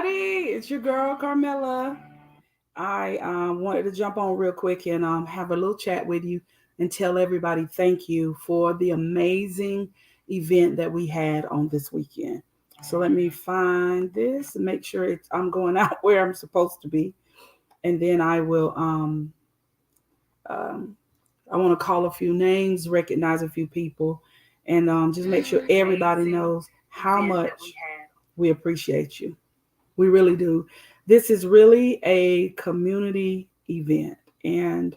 It's your girl Carmela. I wanted to jump on real quick and have a little chat with you and tell everybody thank you for the amazing event that we had on this weekend. So let me find this and make sure I'm going out where I'm supposed to be, and then I will. Um, I want to call a few names, recognize a few people, and just make sure everybody knows how much we appreciate you. We really do. This is really a community event, and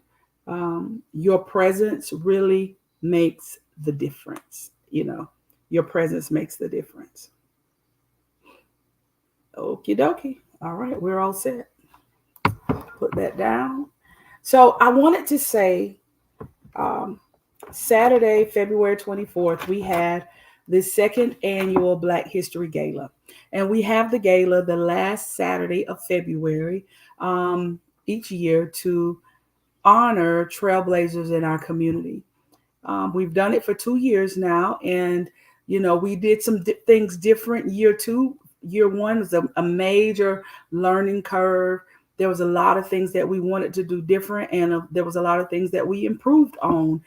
your presence really makes the difference. Your presence makes the difference. Okie dokie. All right, we're all set. Put that down. So I wanted to say um, Saturday, February 24th, we had the second annual Black History Gala. And we have the gala the last Saturday of February each year to honor trailblazers in our community. We've done it for 2 years now, and we did some things different. Year two, year one was a major learning curve. There was a lot of things that we wanted to do different, and there was a lot of things that we improved on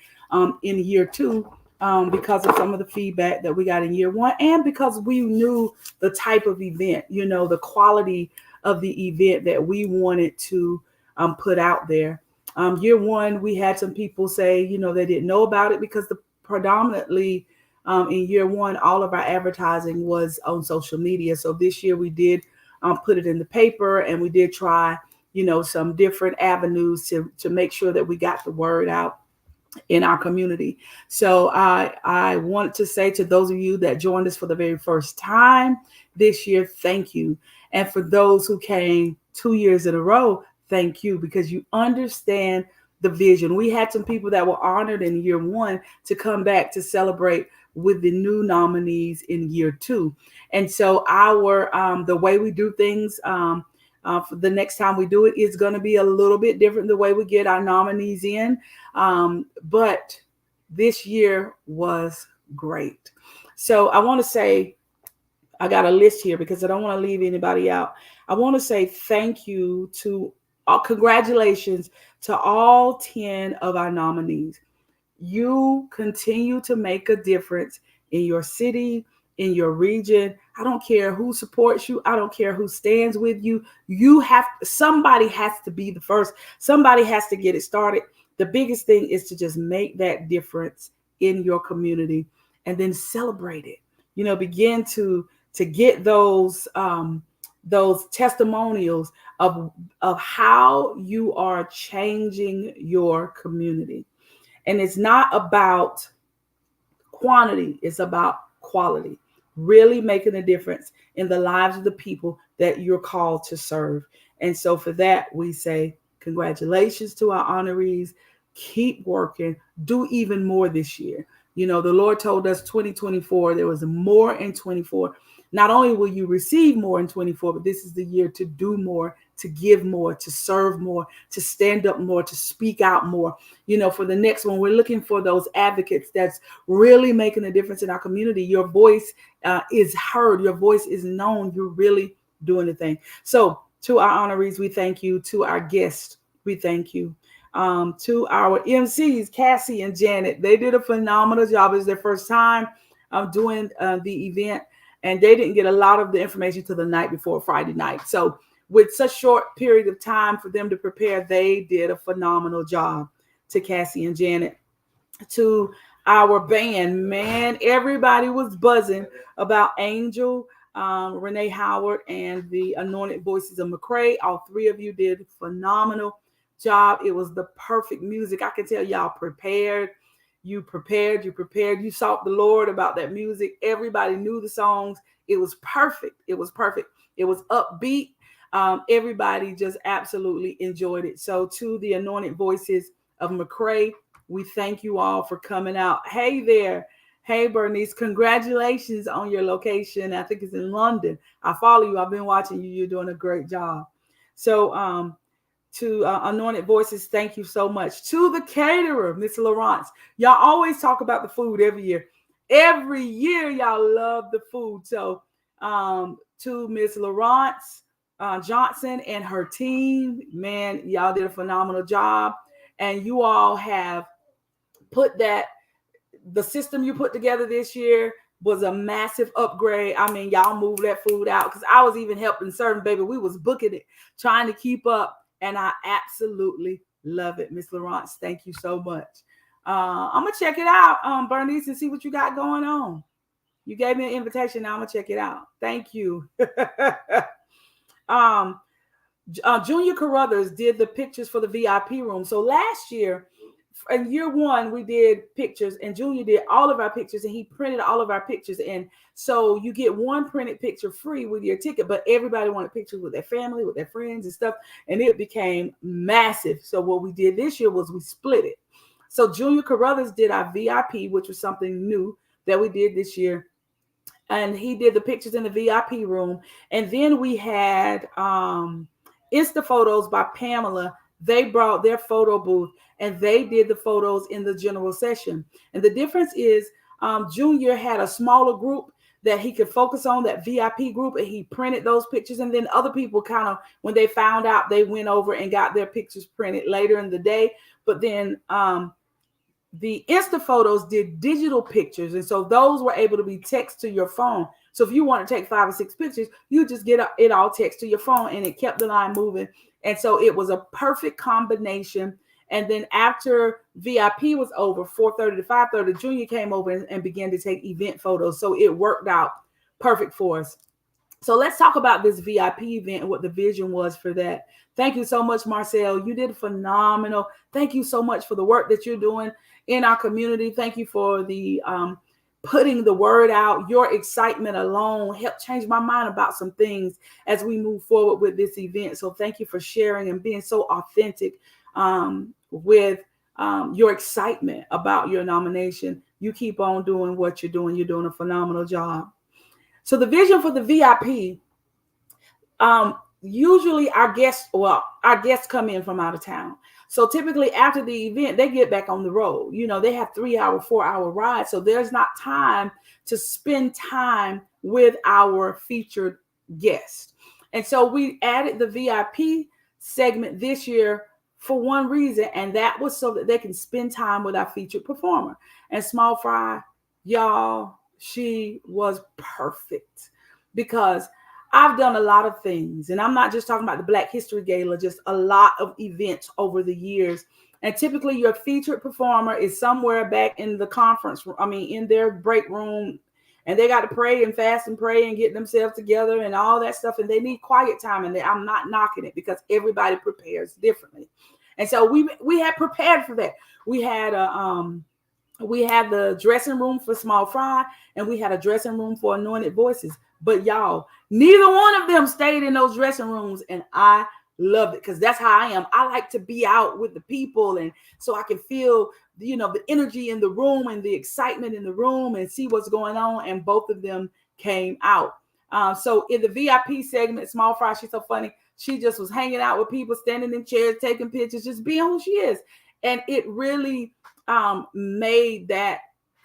in year two. Because of some of the feedback that we got in year one, and because we knew the type of event, the quality of the event that we wanted to put out there. Year one, we had some people say, they didn't know about it because the predominantly in year one, all of our advertising was on social media. So this year we did put it in the paper, and we did try, some different avenues to make sure that we got the word out in our community. So I want to say to those of you that joined us for the very first time this year, thank you. And for those who came 2 years in a row, thank you, because you understand the vision. We had some people that were honored in year one to come back to celebrate with the new nominees in year two. And so our the way we do things for the next time we do it is going to be a little bit different the way we get our nominees in. But this year was great. So I want to say, I got a list here because I don't want to leave anybody out. I want to say thank you to, congratulations to all 10 of our nominees. You continue to make a difference in your city, in your region. I don't care who supports you. I don't care who stands with you. Somebody has to be the first. Somebody has to get it started. The biggest thing is to just make that difference in your community and then celebrate it. Begin to get those testimonials of how you are changing your community. And it's not about quantity, it's about quality. Really making a difference in the lives of the people that you're called to serve. And so for that, we say congratulations to our honorees. Keep working. Do even more this year. The Lord told us 2024, there was more in 24. Not only will you receive more in 24, but this is the year to do more, to give more, to serve more, to stand up more, to speak out more. For the next one, we're looking for those advocates that's really making a difference in our community. Your voice is heard. Your voice is known. You're really doing the thing. So to our honorees, we thank you. To our guests, we thank you. To our MCs, Cassie and Janet, they did a phenomenal job. It's their first time doing the event, and they didn't get a lot of the information to the night before Friday night. So with such short period of time for them to prepare, they did a phenomenal job. To Cassie and Janet. To our band, man, everybody was buzzing about Angel, Renee Howard, and the Anointed Voices of McCray. All three of you did a phenomenal job. It was the perfect music. I can tell y'all prepared. You prepared. You sought the Lord about that music. Everybody knew the songs. It was perfect. It was perfect. It was upbeat. Everybody just absolutely enjoyed it. So to the Anointed Voices of McCray, we thank you all for coming out. Hey there. Hey, Bernice, congratulations on your location. I think it's in London. I follow you. I've been watching you. You're doing a great job. So to Anointed Voices, thank you so much. To the caterer, Miss Lawrence. Y'all always talk about the food every year. Every year, y'all love the food. So to Miss Lawrence Johnson and her team. Man, y'all did a phenomenal job. And you all have put the system you put together this year was a massive upgrade. I mean, y'all moved that food out because I was even helping serving, baby. We was booking it, trying to keep up. And I absolutely love it. Miss Lawrence, thank you so much. I'm going to check it out, Bernice, and see what you got going on. You gave me an invitation. Now I'm going to check it out. Thank you. Junior Carruthers did the pictures for the VIP room. So last year, in year one, we did pictures, and Junior did all of our pictures, and he printed all of our pictures. And so you get one printed picture free with your ticket, but everybody wanted pictures with their family, with their friends and stuff, and it became massive. So what we did this year was we split it. So Junior Carruthers did our VIP, which was something new that we did this year. And he did the pictures in the VIP room. And then we had Insta Photos by Pamela. They brought their photo booth and they did the photos in the general session. And the difference is Junior had a smaller group that he could focus on, that VIP group, and he printed those pictures. And then other people kind of, when they found out, they went over and got their pictures printed later in the day. But then the Insta Photos did digital pictures. And so those were able to be text to your phone. So if you want to take 5 or 6 pictures, you just get it all text to your phone, and it kept the line moving. And so it was a perfect combination. And then after VIP was over, 4:30 to 5:30, Junior came over and began to take event photos. So it worked out perfect for us. So let's talk about this VIP event and what the vision was for that. Thank you so much, Marcel. You did phenomenal. Thank you so much for the work that you're doing in our community. Thank you for the putting the word out. Your excitement alone helped change my mind about some things as we move forward with this event. So thank you for sharing and being so authentic with your excitement about your nomination. You keep on doing what you're doing. You're doing a phenomenal job. So the vision for the VIP, usually our guests come in from out of town. So typically after the event, they get back on the road. You know, they have 3-hour, 4-hour rides. So there's not time to spend time with our featured guests. And so we added the VIP segment this year for one reason, and that was so that they can spend time with our featured performer. And Small Fry, y'all, she was perfect, because I've done a lot of things, and I'm not just talking about the Black History Gala, just a lot of events over the years. And typically your featured performer is somewhere back in the conference, in their break room, and they got to pray and fast and pray and get themselves together and all that stuff. And they need quiet time, and I'm not knocking it, because everybody prepares differently. And so we had prepared for that. We had the dressing room for Small Fry, and we had a dressing room for Anointed Voices. But y'all, neither one of them stayed in those dressing rooms, and I loved it, because that's how I am. I like to be out with the people, and so I can feel, the energy in the room and the excitement in the room and see what's going on. And both of them came out. So in the VIP segment, Small Fry, she's so funny. She just was hanging out with people, standing in chairs, taking pictures, just being who she is. And it really made that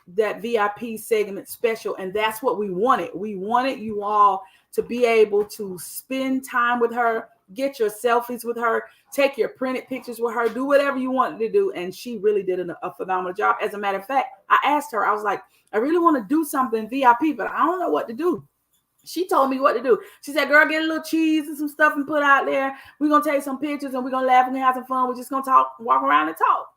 VIP segment special. And that's what we wanted. We wanted you all to be able to spend time with her, get your selfies with her, take your printed pictures with her, do whatever you wanted to do. And she really did a phenomenal job. As a matter of fact, I asked her, I was like, I really want to do something VIP, but I don't know what to do. She told me what to do. She said, girl, get a little cheese and some stuff and put out there. We're going to take some pictures and we're going to laugh and have some fun. We're just going to talk, walk around and talk.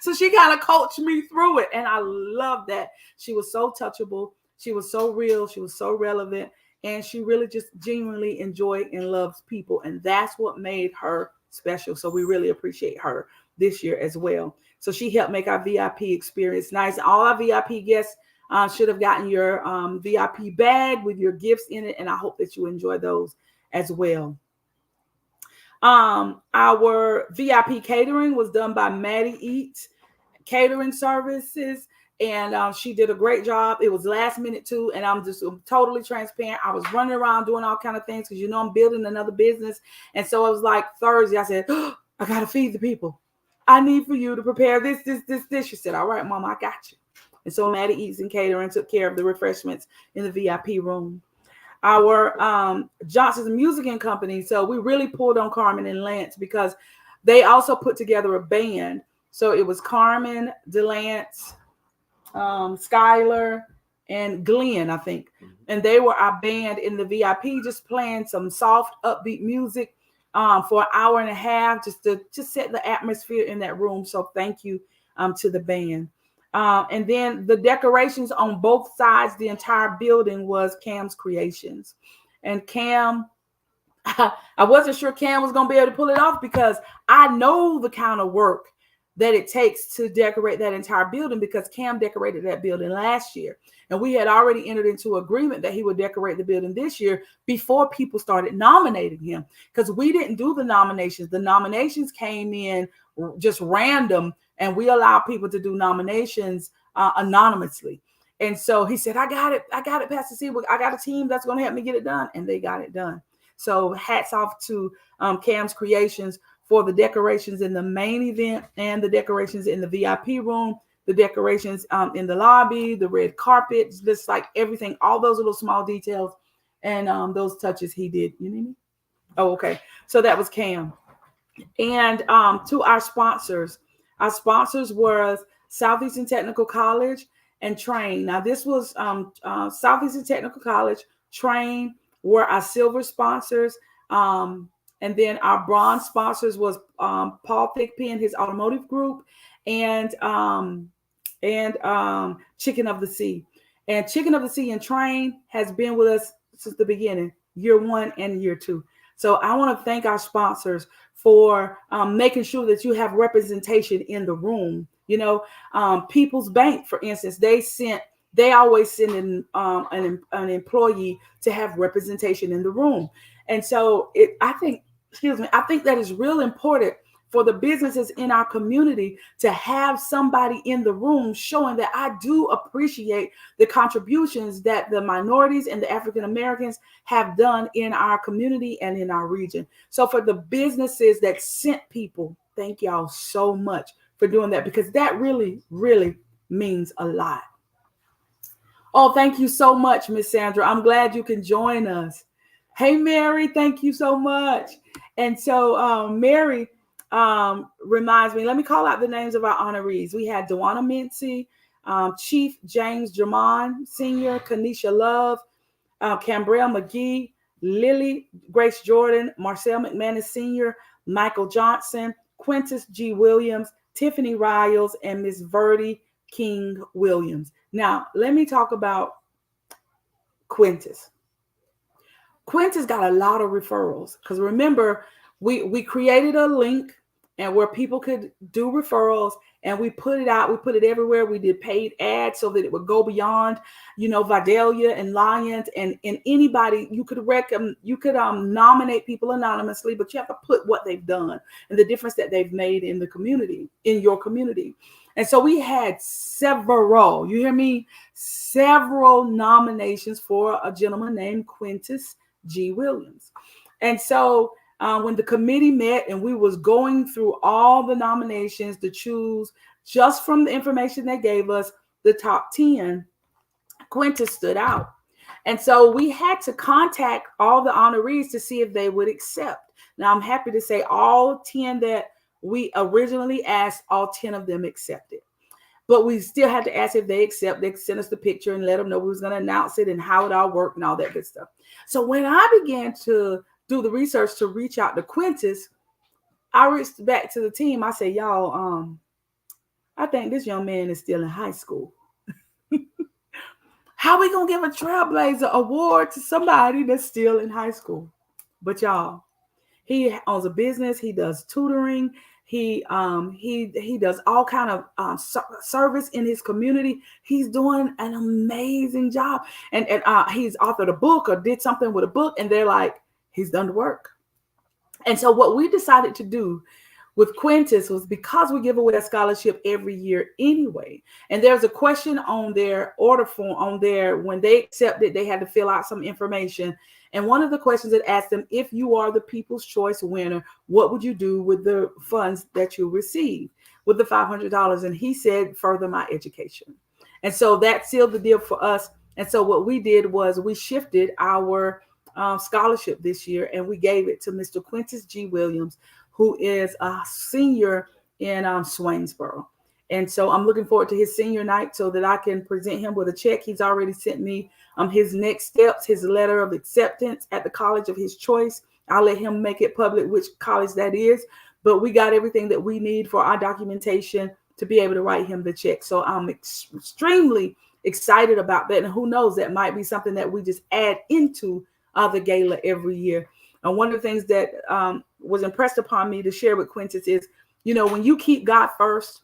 So she kind of coached me through it. And I love that. She was so touchable. She was so real. She was so relevant. And she really just genuinely enjoyed and loves people. And that's what made her special. So we really appreciate her this year as well. So she helped make our VIP experience nice. All our VIP guests should have gotten your VIP bag with your gifts in it. And I hope that you enjoy those as well. Our VIP catering was done by Maddie Eats Catering Services. And she did a great job. It was last minute too. And I'm totally transparent. I was running around doing all kind of things, because I'm building another business. And so it was like Thursday. I said, I got to feed the people. I need for you to prepare this. She said, all right, Mama, I got you. And so Maddie Eats and Catering took care of the refreshments in the VIP room. our Johnson's Music and Company. So we really pulled on Carmen and Lance because they also put together a band. So it was Carmen, DeLance, Skylar, and Glenn, I think. And they were our band in the VIP, just playing some soft, upbeat music for an hour and a half, just to just set the atmosphere in that room. So thank you to the band. And then the decorations on both sides, the entire building was Cam's Creations. And Cam, I wasn't sure Cam was going to be able to pull it off because I know the kind of work that it takes to decorate that entire building because Cam decorated that building last year. And we had already entered into agreement that he would decorate the building this year before people started nominating him, because we didn't do the nominations. The nominations came in just random, and we allow people to do nominations anonymously. And so he said, I got it, Pastor C. I got a team that's going to help me get it done. And they got it done. So hats off to Cam's Creations for the decorations in the main event and the decorations in the VIP room, the decorations in the lobby, the red carpet, just like everything, all those little small details and those touches he did. You need me? Oh, okay. So that was Cam. And to our sponsors was Southeastern Technical College and Train. Now this was Southeastern Technical College, Train were our silver sponsors. And then our bronze sponsors was Paul Thigpen, his automotive group, and Chicken of the Sea. And Chicken of the Sea and Train has been with us since the beginning, year 1 and year 2. So I want to thank our sponsors for making sure that you have representation in the room. You know, People's Bank, for instance, they always send in an employee to have representation in the room. And so I think that is real important for the businesses in our community to have somebody in the room showing that I do appreciate the contributions that the minorities and the African Americans have done in our community and in our region. So for the businesses that sent people, thank y'all so much for doing that, because that really, really means a lot. Oh, thank you so much, Miss Sandra. I'm glad you can join us. Hey, Mary, thank you so much. And so Mary reminds me, let me call out the names of our honorees. We had Dewana Mincy, Chief James Germon Sr., Kanisha Love, Cambrell McGee, Lily Grace Jordan, Marcel McManus Sr., Michael Johnson, Quintus G. Williams, Tiffany Riles, and Miss Verdi King Williams. Now, let me talk about Quintus. Quintus got a lot of referrals because remember, we created a link and where people could do referrals, and we put it out. We put it everywhere. We did paid ads so that it would go beyond, Vidalia and Lions and anybody. You could nominate people anonymously, but you have to put what they've done and the difference that they've made in the community, in your community. And so we had several, you hear me? Several nominations for a gentleman named Quintus G. Williams. And so when the committee met and we was going through all the nominations to choose just from the information they gave us, the top 10, Quintus stood out. And so we had to contact all the honorees to see if they would accept. Now I'm happy to say all 10 that we originally asked, all 10 of them accepted. But we still had to ask if they accept. They sent us the picture and let them know we was going to announce it and how it all worked and all that good stuff. So when I began to do the research to reach out to Quintus, I reached back to the team. I said, y'all, I think this young man is still in high school. How we going to give a Trailblazer award to somebody that's still in high school? But y'all, he owns a business. He does tutoring. He does all kind of service in his community. He's doing an amazing job. And he's authored a book or did something with a book. And they're like, he's done the work. And so what we decided to do with Quintus was, because we give away a scholarship every year anyway, and there's a question on their order form on there. When they accepted, they had to fill out some information. And one of the questions that asked them, if you are the People's Choice winner, what would you do with the funds that you receive, with the $500? And he said, further my education. And so that sealed the deal for us. And so what we did was we shifted our scholarship this year, and we gave it to Mr. Quintus G. Williams, who is a senior in Swainsboro. And so I'm looking forward to his senior night so that I can present him with a check. He's already sent me his next steps, his letter of acceptance at the college of his choice. I'll let him make it public which college that is. But we got everything that we need for our documentation to be able to write him the check. So I'm extremely excited about that. And who knows, that might be something that we just add into the gala every year. And one of the things that was impressed upon me to share with Quintus is, you know, when you keep God first,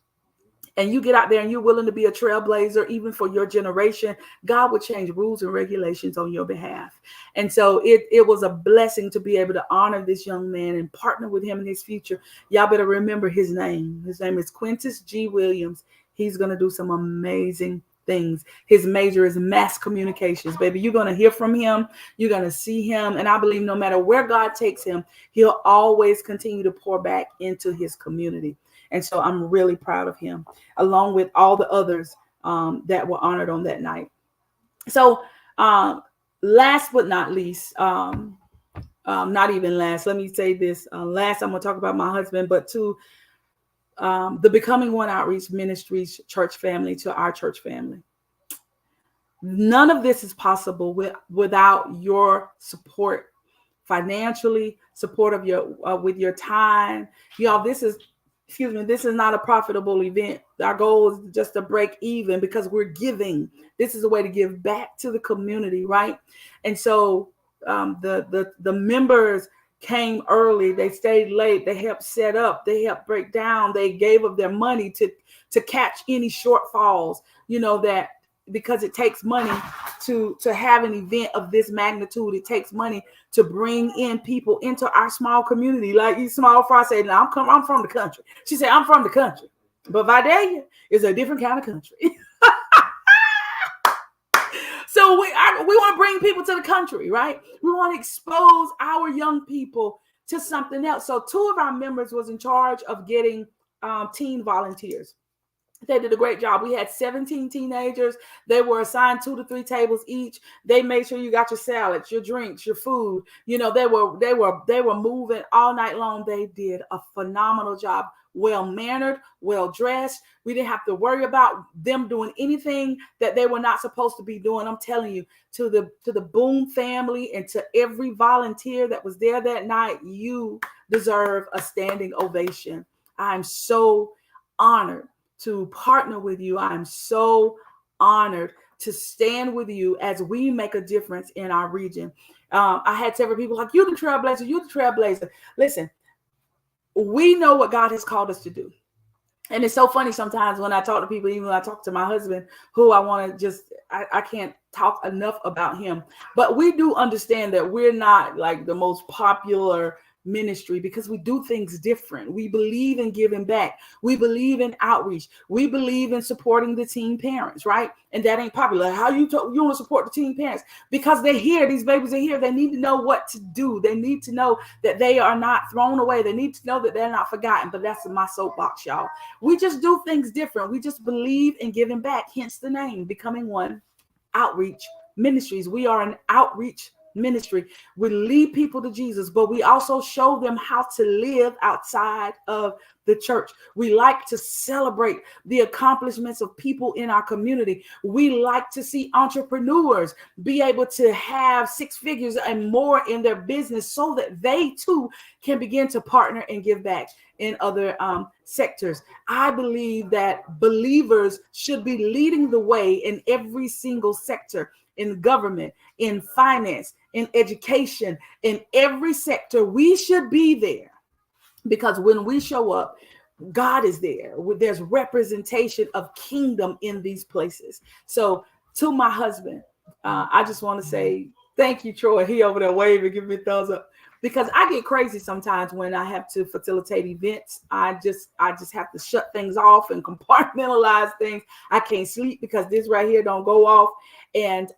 and you get out there and you're willing to be a trailblazer, even for your generation, God will change rules and regulations on your behalf. And so it was a blessing to be able to honor this young man and partner with him in his future. Y'all better remember his name. His name is Quintus G. Williams. He's going to do some amazing things. His major is mass communications, baby. You're going to hear from him. You're going to see him. And I believe no matter where God takes him, he'll always continue to pour back into his community. And so I'm really proud of him, along with all the others that were honored on that night. So last but not least, not even last, let me say this. Last, I'm going to talk about my husband, but to the Becoming One Outreach Ministries church family, to our church family. None of this is possible without your support, financially, support of your with your time. Y'all, this is not a profitable event. Our goal is just to break even because we're giving. This is a way to give back to the community, right? And so the members came early. They stayed late. They helped set up. They helped break down. They gave of their money to catch any shortfalls. You know that because it takes money to have an event of this magnitude. It takes money to bring in people into our small community. Like you small fry said, "Now I'm from the country." She said, "I'm from the country," but Vidalia is a different kind of country. So we want to bring people to the country, right? We want to expose our young people to something else. So 2 of our members was in charge of getting teen volunteers. They did a great job. We had 17 teenagers. They were assigned 2 to 3 tables each. They made sure you got your salads, your drinks, your food. You know, they were moving all night long. They did a phenomenal job. Well-mannered, well-dressed. We didn't have to worry about them doing anything that they were not supposed to be doing. I'm telling you, to the Boone family and to every volunteer that was there that night, you deserve a standing ovation. I'm so honored to partner with you. I'm so honored to stand with you as we make a difference in our region. I had several people like, "You're the trailblazer, you're the trailblazer." Listen, we know what God has called us to do. And it's so funny sometimes when I talk to people, even when I talk to my husband, who I want to I can't talk enough about him. But we do understand that we're not like the most popular ministry because we do things different. We believe in giving back. We believe in outreach. We believe in supporting the teen parents, right? And that ain't popular. How you want to support the teen parents? Because they're here. These babies are here. They need to know what to do. They need to know that they are not thrown away. They need to know that they're not forgotten. But that's my soapbox, y'all. We just do things different. We just believe in giving back. Hence the name, Becoming One Outreach Ministries. We are an outreach ministry. We lead people to Jesus, but we also show them how to live outside of the church. We like to celebrate the accomplishments of people in our community. We like to see entrepreneurs be able to have 6 figures and more in their business so that they too can begin to partner and give back in other sectors. I believe that believers should be leading the way in every single sector, in government, in finance, in education, in every sector. We should be there because when we show up, God is there. There's representation of kingdom in these places. So to my husband, I just want to say thank you, Troy. He over there waving, give me a thumbs up. Because I get crazy sometimes when I have to facilitate events. I just have to shut things off and compartmentalize things. I can't sleep because this right here don't go off. And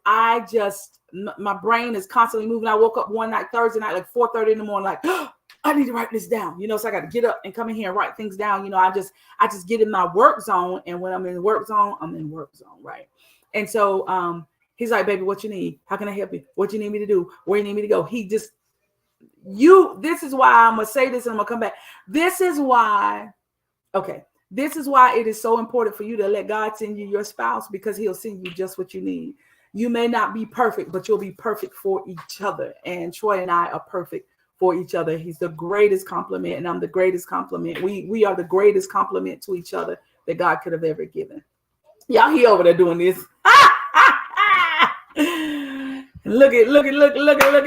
my brain is constantly moving. I woke up one night, Thursday night, like 4:30 in the morning, like, oh, I need to write this down. So I got to get up and come in here and write things down. I just get in my work zone. And when I'm in the work zone, I'm in work zone, right? And so He's like, baby, what you need? How can I help you? What you need me to do? Where you need me to go? This is why I'm going to say this and I'm going to come back. This is why it is so important for you to let God send you your spouse, because he'll send you just what you need. You may not be perfect, but you'll be perfect for each other. And Troy and I are perfect for each other. He's the greatest compliment, and I'm the greatest compliment. We are the greatest compliment to each other that God could have ever given. Y'all, he over there doing this. Look at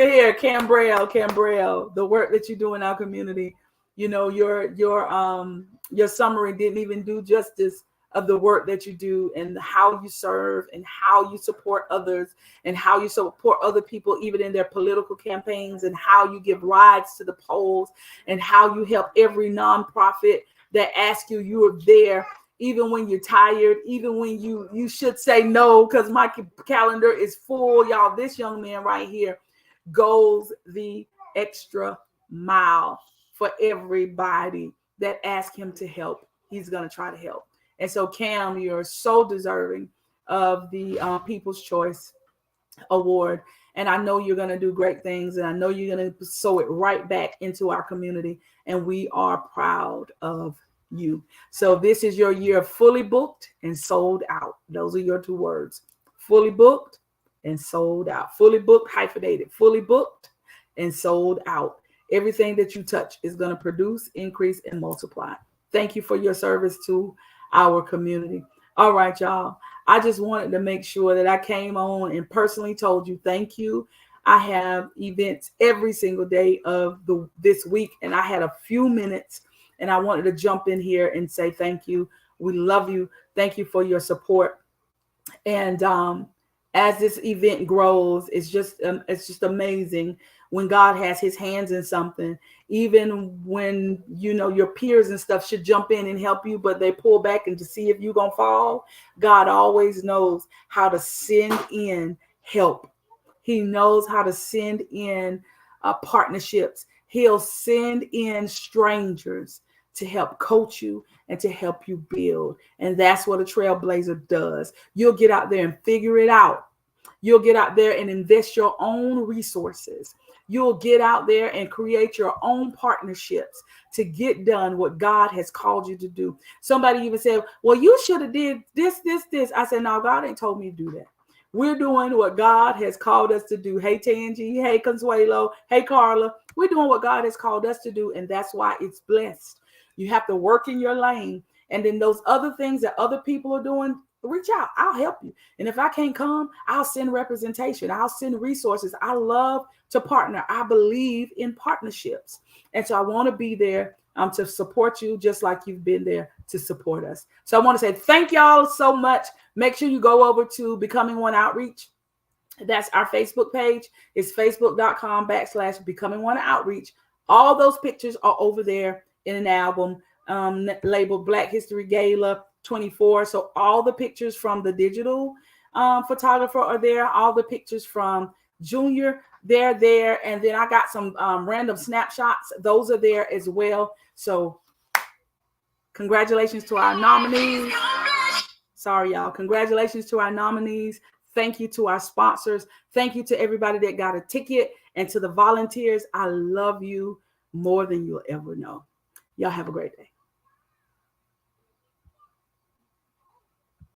here, Cambrell, the work that you do in our community. You know, your summary didn't even do justice of the work that you do and how you serve and how you support others and how you support other people, even in their political campaigns, and how you give rides to the polls and how you help every nonprofit that asks you. You are there even when you're tired, even when you should say no, because my calendar is full. Y'all, this young man right here goes the extra mile for everybody that asks him to help. He's going to try to help. And so, Cam, you're so deserving of the People's Choice Award. And I know you're going to do great things. And I know you're going to sow it right back into our community. And we are proud of you. So this is your year of fully booked and sold out. Those are your two words. Fully booked and sold out. Fully booked, hyphenated. Fully booked and sold out. Everything that you touch is going to produce, increase, and multiply. Thank you for your service to our community. All right, y'all. I just wanted to make sure that I came on and personally told you thank you. I have events every single day of this week, and I had a few minutes, and I wanted to jump in here and say thank you. We love you. Thank you for your support. And as this event grows, it's just amazing when God has his hands in something, even when, you know, your peers and stuff should jump in and help you, but they pull back and to see if you're going to fall. God always knows how to send in help. He knows how to send in partnerships. He'll send in strangers to help coach you and to help you build. And that's what a trailblazer does. You'll get out there and figure it out. You'll get out there and invest your own resources. You'll get out there and create your own partnerships to get done what God has called you to do. Somebody even said, well, you should have did this. I said, no, God ain't told me to do that. We're doing what God has called us to do. Hey, Tangi. Hey, Consuelo. Hey, Carla. We're doing what God has called us to do. And that's why it's blessed. You have to work in your lane. And then those other things that other people are doing, reach out. I'll help you. And if I can't come, I'll send representation. I'll send resources. I love to partner. I believe in partnerships. And so I want to be there to support you just like you've been there to support us. So I want to say thank y'all so much. Make sure you go over to Becoming One Outreach. That's our Facebook page. It's facebook.com/Becoming One Outreach. All those pictures are over there in an album labeled Black History Gala 24. So all the pictures from the digital photographer are there. All the pictures from Junior, they're there. And then I got some random snapshots. Those are there as well. So congratulations to our nominees. Sorry, y'all. Congratulations to our nominees. Thank you to our sponsors. Thank you to everybody that got a ticket, and to the volunteers. I love you more than you'll ever know. Y'all have a great day.